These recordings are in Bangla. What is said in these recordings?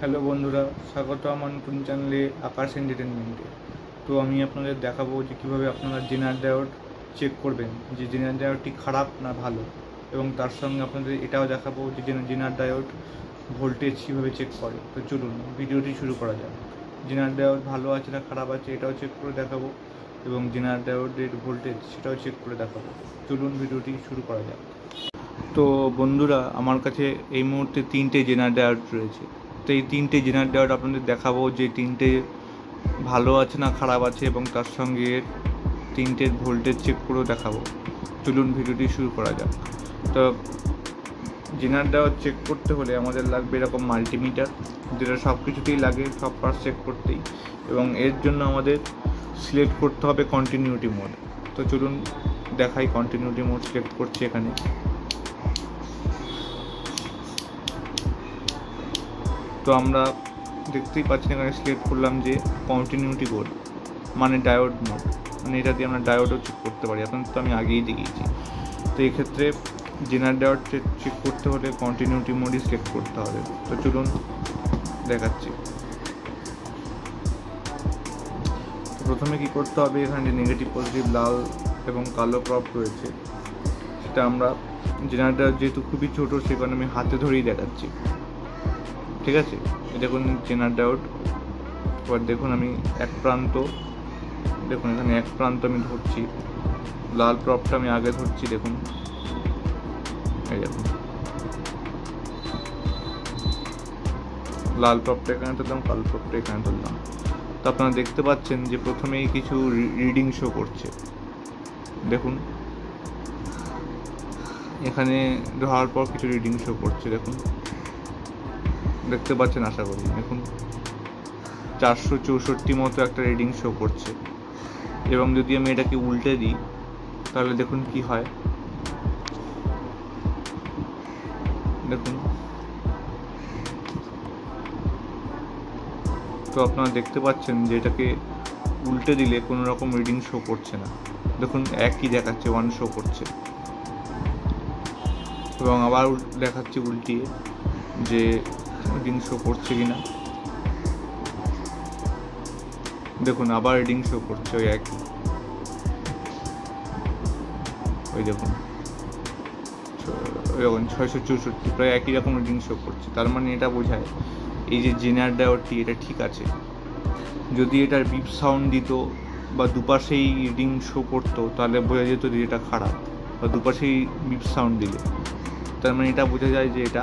হ্যালো বন্ধুরা, স্বাগত আমার নতুন চ্যানেলে আকাশ এন্টারটেনমেন্টে। তো আমি আপনাদের দেখাবো যে কীভাবে আপনারা জেনার ডায়োড চেক করবেন, যে জেনার ডায়োডটি খারাপ না ভালো, এবং তার সঙ্গে আপনাদের এটাও দেখাবো যে জেনার ডায়োড ভোল্টেজ কীভাবে চেক করে। তো চলুন ভিডিওটি শুরু করা যাক। জেনার ডায়োড ভালো আছে না খারাপ আছে এটাও চেক করে দেখাবো, এবং জেনার ডায়োডের ভোল্টেজ সেটাও চেক করে দেখাবো। চলুন ভিডিওটি শুরু করা যাক। তো বন্ধুরা, আমার কাছে এই মুহূর্তে 3টে জেনার ডায়োড রয়েছে। তো এই 3টে জেনার ডায়োড আপনাদের দেখাবো যে 3টে ভালো আছে না খারাপ আছে, এবং তার সঙ্গে 3টের ভোল্টেজ চেক করেও দেখাবো। চলুন ভিডিওটি শুরু করা যাক। তো জেনার ডায়োড চেক করতে হলে আমাদের লাগবে এরকম মাল্টিমিটার, যেটা সব কিছুতেই লাগে, সব পার্টস চেক করতেই, এবং এর জন্য আমাদের সিলেক্ট করতে হবে কন্টিনিউটি মোড। তো চলুন দেখাই, কন্টিনিউটি মোড সিলেক্ট করছি এখানে। তো আমরা দেখতেই পাচ্ছি এখানে সিলেক্ট করলাম যে কন্টিনিউটি মোড, মানে ডায়োড মোড, মানে এটা দিয়ে আমরা ডায়োডও চেক করতে পারি। এখন তো আমি আগেই দেখিয়েছি। তো এই ক্ষেত্রে জেনার ডায়োড চেক করতে হলে কন্টিনিউটি মোডই সিলেক্ট করতে হবে। তো চলুন দেখাচ্ছি। তো প্রথমে কী করতে হবে, এখানে যে নেগেটিভ পজিটিভ লাল এবং কালো প্রপ রয়েছে, সেটা আমরা জেনার ডায়োড যেহেতু খুবই ছোটো, সেই কারণে আমি হাতে ধরেই দেখাচ্ছি। ঠিক আছে, দেখুন জেনার ডায়োড। এবার দেখুন আমি এক প্রান্ত, দেখুন এখানে এক প্রান্ত আমি ধরছি, লাল প্রপটা আমি আগে ধরছি, দেখুন এই দেখুন লাল প্রপটা এখানে ধরলাম, কালো প্রপটা এখানে ধরলাম। তো আপনারা দেখতে পাচ্ছেন যে প্রথমেই কিছু রিডিং শো করছে। দেখুন এখানে ধরার পর কিছু রিডিং শো করছে, দেখুন দেখতে পাচ্ছেন আশা করি। দেখুন 464 মতো একটা রিডিং শো করছে, এবং যদি আমি এটাকে উল্টে দিই তাহলে দেখুন কি হয়। দেখুন, তো আপনারা দেখতে পাচ্ছেন যে এটাকে উল্টে দিলে কোনো রকম রিডিং শো করছে না। দেখুন একই দেখাচ্ছে, 1 শো করছে, এবং আবার দেখাচ্ছি উল্টিয়ে যে রিডিং শো করছে কিনা। দেখুন আবার রিডিং শো করছে ওই একই, ওই দেখুন ওই 664, প্রায় একই রকম রিডিং শো করছে। তার মানে এটা বোঝায় এই যে জেনার ডায়োডটি এটা ঠিক আছে। যদি এটার বিপ সাউন্ড দিত বা দুপাশেই রিডিং শো করতো তাহলে বোঝা যেত যে এটা খারাপ, বা দুপাশেই বিপ সাউন্ড দিলে, তার মানে এটা বোঝা যায় যে এটা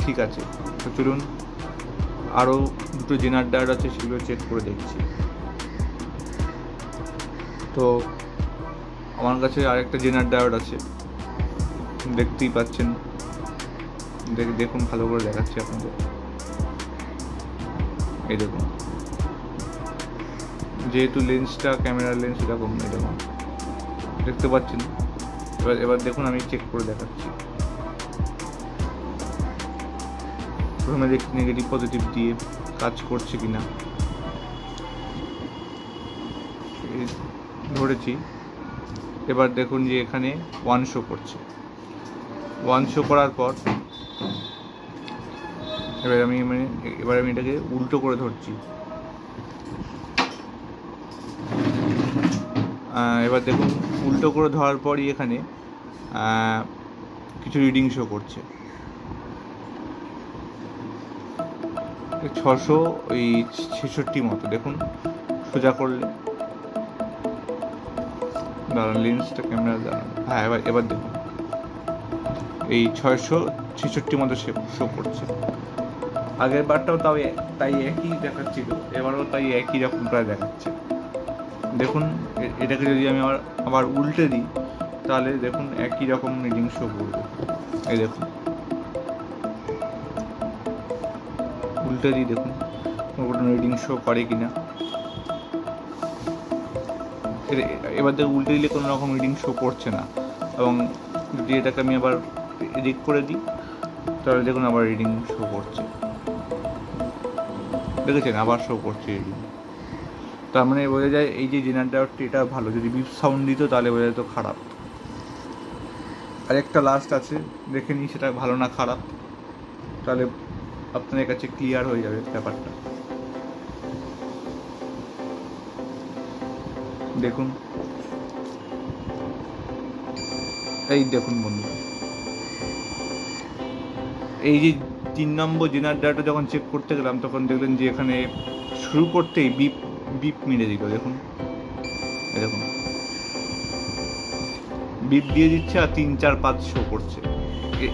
ঠিক আছে। তো চলুন আরও দুটো জেনার ডায়োড আছে, সেগুলো চেক করে দেখছি। তো আমার কাছে আরেকটা জেনার ডায়োড আছে, দেখতেই পাচ্ছেন, দেখুন ভালো করে দেখাচ্ছি আপনাদের। এই দেখুন, যেহেতু লেন্সটা ক্যামেরার লেন্স এরকম, এরকম দেখতে পাচ্ছেন। এবার দেখুন আমি চেক করে দেখাচ্ছি। প্রথমে দেখি নেগেটিভ পজিটিভ দিয়ে কাজ করছে কিনা, ধরেছি। এবার দেখুন যে এখানে 1 শো করছে। 1 শো করার পর এবার আমি এটাকে উল্টো করে ধরছি। এবার দেখুন উল্টো করে ধরার পরই এখানে কিছু রিডিং শো করছে। 666 মতো, দেখুন সোজা করলে, দাঁড়ান লেন্সটা ক্যামেরা দাঁড়ান, হ্যাঁ এবার দেখুন এই 666 মতো শো করছে। আগের বারটাও তাই একই দেখাচ্ছিল, এবারও তাই একই রকম প্রায় দেখাচ্ছে। দেখুন এটাকে যদি আমি আবার উল্টে দিই তাহলে দেখুন একই রকম রিডিং শো করবে। এই দেখুন উল্টে দিই, দেখুন কোনো রিডিং শো করে কিনা। এবার দেখুন উল্টে দিলে কোনো রকম রিডিং শো করছে না, এবং যদি এটাকে আমি আবার এডিট করে দিই তাহলে দেখুন আবার রিডিং শো করছে। দেখেছেন আবার শো করছে রিডিং। তার মানে বোঝা যায় এই যে জেনার ডায়োডটি এটা ভালো। যদি বিপ সাউন্ড দিত তাহলে বোঝা যেত খারাপ। আরেকটা লাস্ট আছে, দেখে নিই সেটা ভালো না খারাপ, তাহলে আপনাদের কাছে ক্লিয়ার হয়ে যাবে ব্যাপারটা। দেখুন, এই দেখুন বন্ধুরা, এই যে 3 নম্বর জেনারেটরটা যখন চেক করতে গেলাম তখন দেখলেন যে এখানে শুরু করতেই বিপ বিপ মেরে দিল। দেখুন, দেখুন বিপ দিয়ে দিচ্ছে আর 3, 4, 5 শো করছে।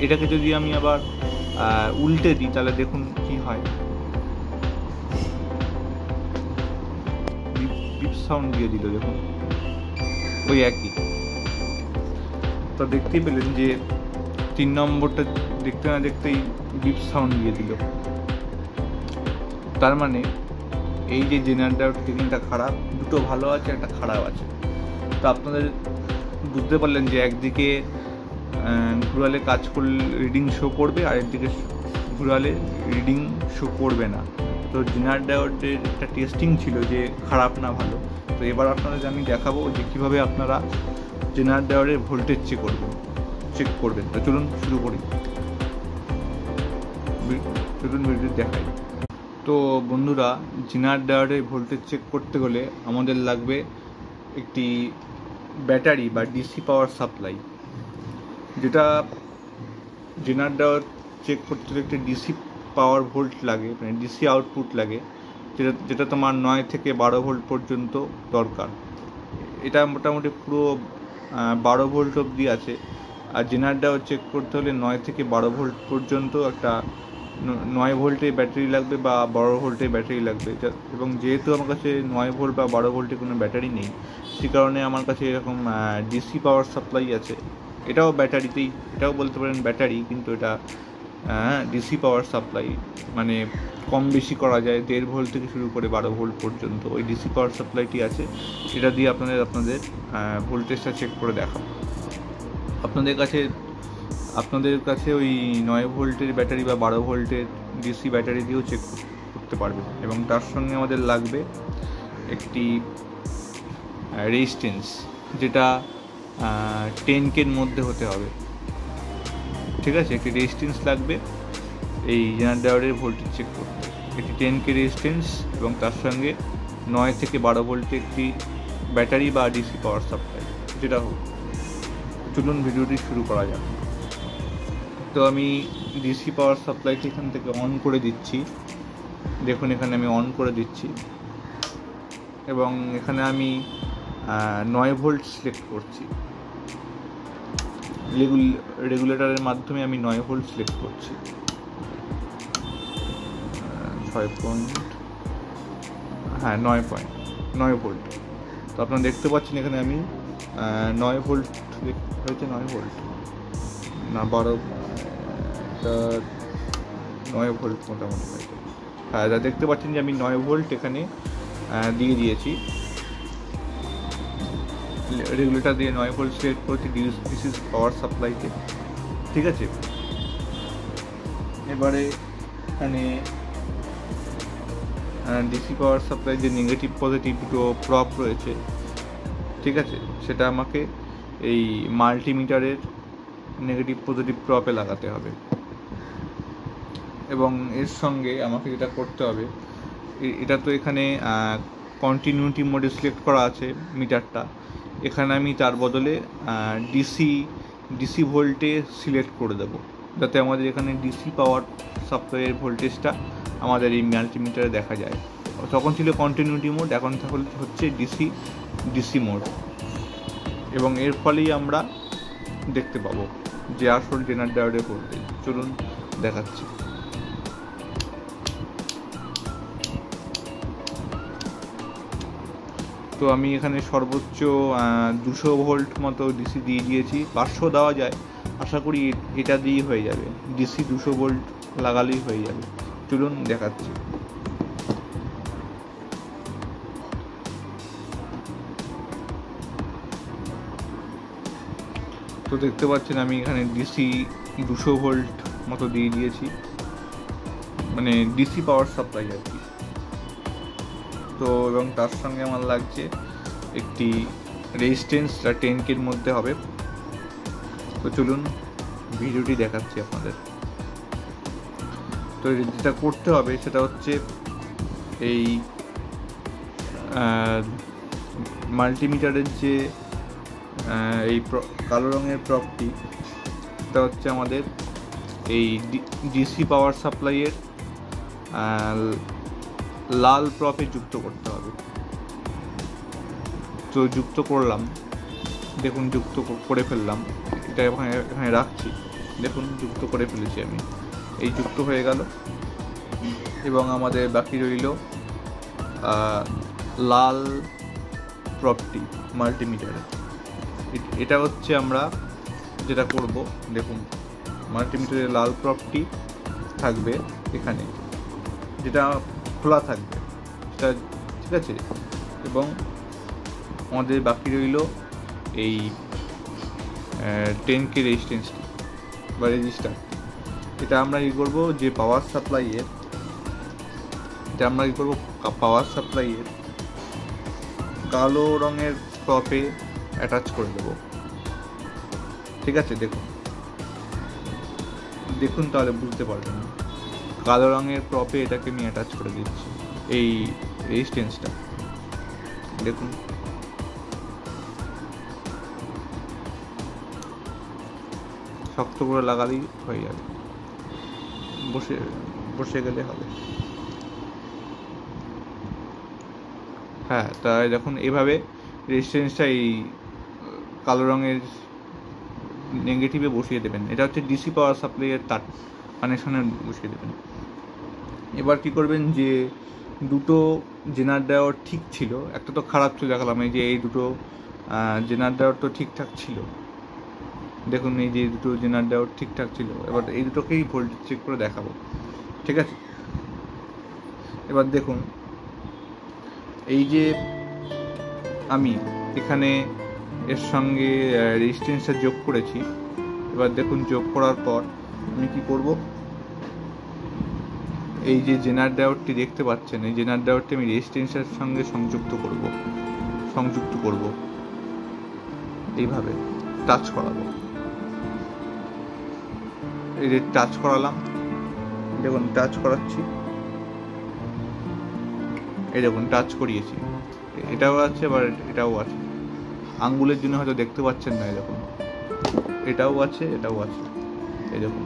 এটাকে যদি আমি আবার উল্টে দিই তাহলে দেখুন কি হয়, বিপ সাউন্ড দিয়ে দিল। দেখুন ওই একই। তো দেখতেই পেলেন যে 3 নম্বরটা দেখতে না দেখতেই বিপ সাউন্ড দিয়ে দিল। তার মানে এই যে জেনারেটর টেকনিকটা খারাপ, দুটো ভালো আছে, একটা খারাপ আছে। তো আপনাদের বুঝতে পারলেন যে একদিকে ঘুরালে কাজ করলে রিডিং শো করবে, আর একদিকে ঘুরালে রিডিং শো করবে না। তো জেনারেটরের একটা টেস্টিং ছিল যে খারাপ না ভালো। তো এবার আপনাদের আমি দেখাবো যে কীভাবে আপনারা জেনারেটরের ভোল্টেজ চেক করবেন। তো চলুন শুরু করি, চলুন ভিডিও দেখাই। তো বন্ধুরা, জেনারেটরের ভোল্টেজ চেক করতে গেলে আমাদের লাগবে একটি ব্যাটারি বা ডিসি পাওয়ার সাপ্লাই। যেটা জেনারেটর চেক করতে গেলে একটি ডিসি পাওয়ার ভোল্ট লাগে, মানে ডিসি আউটপুট লাগে, যেটা তোমার 9 থেকে 12 ভোল্ট পর্যন্ত দরকার। এটা মোটামুটি পুরো 12 ভোল্ট অবধি আছে। আর জেনারেটর চেক করতে হলে 9 থেকে 12 ভোল্ট পর্যন্ত একটা 9 ভোল্টের ব্যাটারি লাগবে বা 12 ভোল্টের ব্যাটারি লাগবে। এবং যেহেতু আমার কাছে 9 ভোল্ট বা 12 ভোল্টের কোনো ব্যাটারি নেই, সেই কারণে আমার কাছে এরকম ডিসি পাওয়ার সাপ্লাই আছে। এটাও ব্যাটারিতেই, এটাও বলতে পারেন ব্যাটারি, কিন্তু এটা ডিসি পাওয়ার সাপ্লাই, মানে কম বেশি করা যায়। 1.5 ভোল্ট থেকে শুরু করে 12 ভোল্ট পর্যন্ত ওই ডিসি পাওয়ার সাপ্লাইটি আছে। এটা দিয়ে আপনাদের ভোল্টেজটা চেক করে দেখাবো। আপনাদের কাছে ওই 9 ভোল্টের ব্যাটারি বা 12 ভোল্টের ডিসি ব্যাটারি দিয়েও চেক করতে পারবেন। এবং তার সঙ্গে আমাদের লাগবে একটি রেজিস্ট্যান্স, যেটা 10K মধ্যে হতে হবে। ঠিক আছে, একটি রেজিস্ট্যান্স লাগবে এই জেনারেটরের ভোল্টেজ চেক করতে। একটি 10K রেজিস্ট্যান্স এবং তার সঙ্গে 9 থেকে 12 ভোল্টের একটি ব্যাটারি বা ডিসি পাওয়ার সাপ্লাই, যেটা হোক। চলুন ভিডিওটি শুরু করা যাক। তো আমি ডিসি পাওয়ার সাপ্লাইটি এখান থেকে অন করে দিচ্ছি। দেখুন, এখানে আমি অন করে দিচ্ছি এবং এখানে আমি 9 ভোল্ট সিলেক্ট করছি। রেগুলেটরের মাধ্যমে আমি 9 ভোল্ট সিলেক্ট করছি। 9 ভোল্ট। তো আপনারা দেখতে পাচ্ছেন এখানে আমি 9 ভোল্ট হয়েছে, 9 ভোল্ট না 12, 9 ভোল্ট মোটামুটি হয়েছে। হ্যাঁ, দেখতে পাচ্ছেন যে আমি 9 ভোল্ট এখানে দিয়ে দিয়েছি। রেগুলেটর দিয়ে 9 ভোল্ট সিলেক্ট করেছি ডিসি পাওয়ার সাপ্লাইতে। ঠিক আছে, এবারে এখানে ডিসি পাওয়ার সাপ্লাই যে নেগেটিভ পজিটিভ দুটো প্রপ রয়েছে, ঠিক আছে, সেটা আমাকে এই মাল্টিমিটারের নেগেটিভ পজিটিভ প্রপে লাগাতে হবে। এবং এর সঙ্গে আমাকে যেটা করতে হবে, এটা তো এখানে কন্টিনিউটি মোডে সিলেক্ট করা আছে মিটারটা, এখানে আমি তার বদলে ডিসি ভোল্টে সিলেক্ট করে দেবো, যাতে আমাদের এখানে ডিসি পাওয়ার সাপ্লাইয়ের ভোল্টেজটা আমাদের এই মাল্টিমিটারে দেখা যায়। তখন ছিল কন্টিনিউটি মোড, এখন হচ্ছে ডিসি মোড। এবং এর ফলেই আমরা দেখতে পাবো যে আসল জেনারেটরের ভোল্টেজ। চলুন দেখাচ্ছি। তো আমি এখানে সর্বোচ্চ 200 ভোল্ট মতো ডিসি দিয়ে দিয়েছি। 500 দেওয়া যায়, আশা করি এটা দিয়েই হয়ে যাবে। ডিসি 200 ভোল্ট লাগালেই হয়ে যাবে। চলুন দেখাচ্ছি। তো দেখতে পাচ্ছেন আমি এখানে ডিসি 200 ভোল্ট মতো দিয়ে দিয়েছি, মানে ডিসি পাওয়ার সাপ্লাই আর কি। তো এবং তার সঙ্গে আমার লাগছে একটি রেজিস্ট্যান্স, যা 10K মধ্যে হবে। তো চলুন ভিডিওটি দেখাচ্ছি আপনাদের। তো যেটা করতে হবে সেটা হচ্ছে এই মাল্টিমিটারের যে এই কালো রঙের প্রপটি, এটা হচ্ছে আমাদের এই ডিসি পাওয়ার সাপ্লাইয়ের লাল প্রপে যুক্ত করতে হবে। তো যুক্ত করলাম, দেখুন যুক্ত করে ফেললাম, এটা এখানে রাখছি, দেখুন যুক্ত করে ফেলেছি আমি, এই যুক্ত হয়ে গেল। এবং আমাদের বাকি রইল লাল প্রপটি মাল্টিমিটারে। এটা হচ্ছে আমরা যেটা করব, দেখুন মাল্টিমিটারের লাল প্রপটি থাকবে এখানে, যেটা খোলা থাকবে সেটা, ঠিক আছে। এবং আমাদের বাকি রইল এই 10K রেজিস্ট্যান্সটি বা রেজিস্টার। এটা আমরা কী করবো, যে পাওয়ার সাপ্লাইয়ের, এটা আমরা কী করবো, পাওয়ার সাপ্লাইয়ের কালো রঙের প্রপে অ্যাটাচ করে দেবো, ঠিক আছে। দেখুন তাহলে বুঝতে পারবেন, কালো রঙের প্রপে এটাকে আমি অ্যাটাচ করে দিচ্ছি, এই রেজিস্ট্যান্সটা দেখুন। শক্ত করে লাগালেই হয়ে যাবে, বসে গেলে হবে। হ্যাঁ, তাই দেখুন এভাবে রেজিস্ট্যান্সটা এই কালো রঙের নেগেটিভে বসিয়ে দেবেন। এটা হচ্ছে ডিসি পাওয়ার সাপ্লাইয়ের তার কানেকশনে বসিয়ে দেবেন। এবার কি করবেন, যে দুটো জেনার ডায়োড ঠিক ছিল, একটা তো খারাপ ছিল দেখালাম, এই যে এই দুটো জেনার ডায়োড তো ঠিকঠাক ছিল, দেখুন এই যে দুটো জেনার ডায়োড ঠিকঠাক ছিল। এবার এই দুটোকেই ভোল্টেজ চেক করে দেখাবো, ঠিক আছে। এবার দেখুন, এই যে আমি এখানে এর সঙ্গে রেজিস্ট্যান্সটা যোগ করেছি। এবার দেখুন যোগ করার পর আমি কি করব, এই যে জেনার ডায়োডটি দেখতে পাচ্ছেন, এই জেনার ডায়োডটি আমি রেজিস্ট্যান্সের সঙ্গে সংযুক্ত করব এইভাবে টাচ করাবো। এই যে টাচ করালাম, দেখুন টাচ করাচ্ছি, এই দেখুন টাচ করিয়েছি, এটাও আছে আবার এটাও আছে, আঙ্গুলের জন্য হয়তো দেখতে পাচ্ছেন না, এই দেখুন এটাও আছে এটাও আছে, এই দেখুন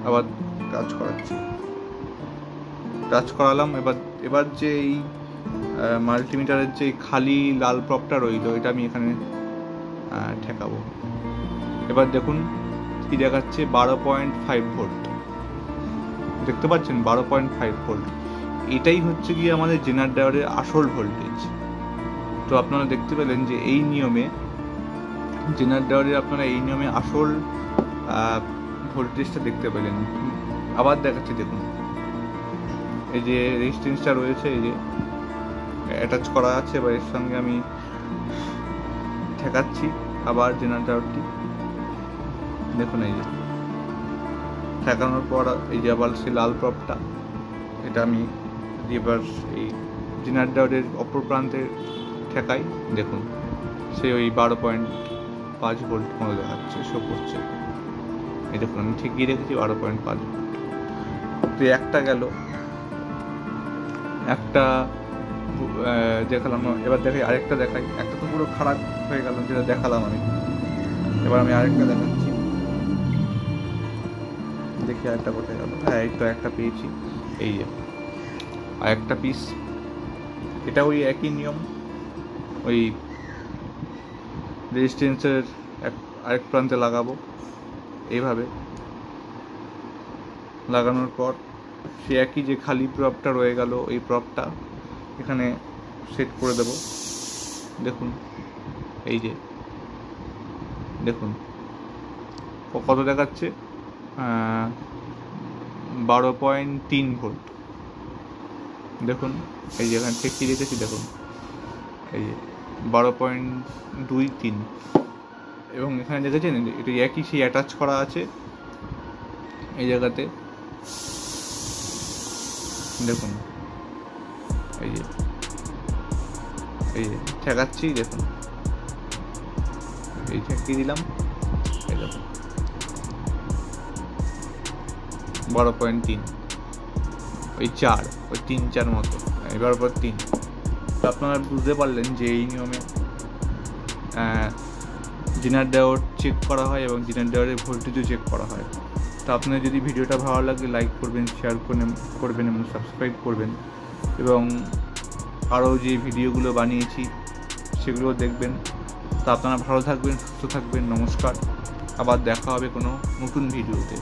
আবার টাচ করাচ্ছি, টাচ করালাম। এবার যে এই মাল্টিমিটারের যে খালি লাল প্রপটা রইল, এটা আমি এখানে ঠেকাবো। এবার দেখুন কি দেখাচ্ছে, 12.5 ভোল্ট দেখতে পাচ্ছেন, 12.5 ভোল্ট। এটাই হচ্ছে গিয়ে আমাদের জেনার ডায়োডের আসল ভোল্টেজ। তো আপনারা দেখতে পেলেন যে এই নিয়মে জেনার ডায়োডের আপনারা এই নিয়মে আসল ভোল্টেজটা দেখতে পেলেন। আবার দেখাচ্ছি, দেখুন এই যে রেজিস্ট্যান্সটা রয়েছে, এই যে অ্যাটাচ করা আছে, এবার এর সঙ্গে আমি ঠেকাচ্ছি আবার জেনার ডায়োডটি, দেখুন এই যে ঠেকানোর পর এই যে আবার সেই লাল প্রপটা, এটা আমি এবার এই জেনার ডায়োডের অপর প্রান্তে ঠেকাই, দেখুন সে ওই 12.5 ভোল্ট মতো দেখাচ্ছে, শো করছে। এই দেখুন আমি ঠিকই রেখেছি 12.5 ভোল্ট। তো একটা গেল, একটা দেখালাম। এবার দেখাই আরেকটা, দেখাই একটা তো পুরো খারাপ হয়ে গেল যেটা দেখালাম আমি। এবার আমি আরেকটা দেখাচ্ছি, দেখি আরেকটা কোথায় গেল। হ্যাঁ, এই তো একটা পেয়েছি, এই যে আরেকটা পিস। এটা ওই একই নিয়ম, ওই রেজিস্ট্যান্সের আরেক প্রান্তে লাগাবো, এইভাবে লাগানোর পর সে একই যে খালি প্রপটা রয়ে গেল, এই প্রপটা এখানে সেট করে দেব। দেখুন এই যে দেখুন কত দেখাচ্ছে, 12.3 ভোল্ট। দেখুন এই যে এখানে ঠিক কি রেখেছি, দেখুন এই যে 12.23। এবং এখানে দেখেছেন এটা একই সেই অ্যাটাচ করা আছে এই জায়গাতে, দেখুন এই যে ঠেকাচ্ছি, দেখুন এই ঠেকিয়ে দিলাম, এই দেখুন 12.3, ওই 4, ওই 3-4 মতো, 12.3। তো আপনারা বুঝতে পারলেন যে এই নিয়মে জেনার ডায়োড চেক করা হয় এবং জেনার ডায়োডের ভোল্টেজও চেক করা হয়। তো আপনার যদি ভিডিওটা ভালো লাগে লাইক করবেন, শেয়ার করবেন এবং সাবস্ক্রাইব করবেন, এবং আরও যে ভিডিওগুলো বানিয়েছি সেগুলো দেখবেন। তো আপনারা ভালো থাকবেন, সুস্থ থাকবেন। নমস্কার, আবার দেখা হবে কোনো নতুন ভিডিওতে।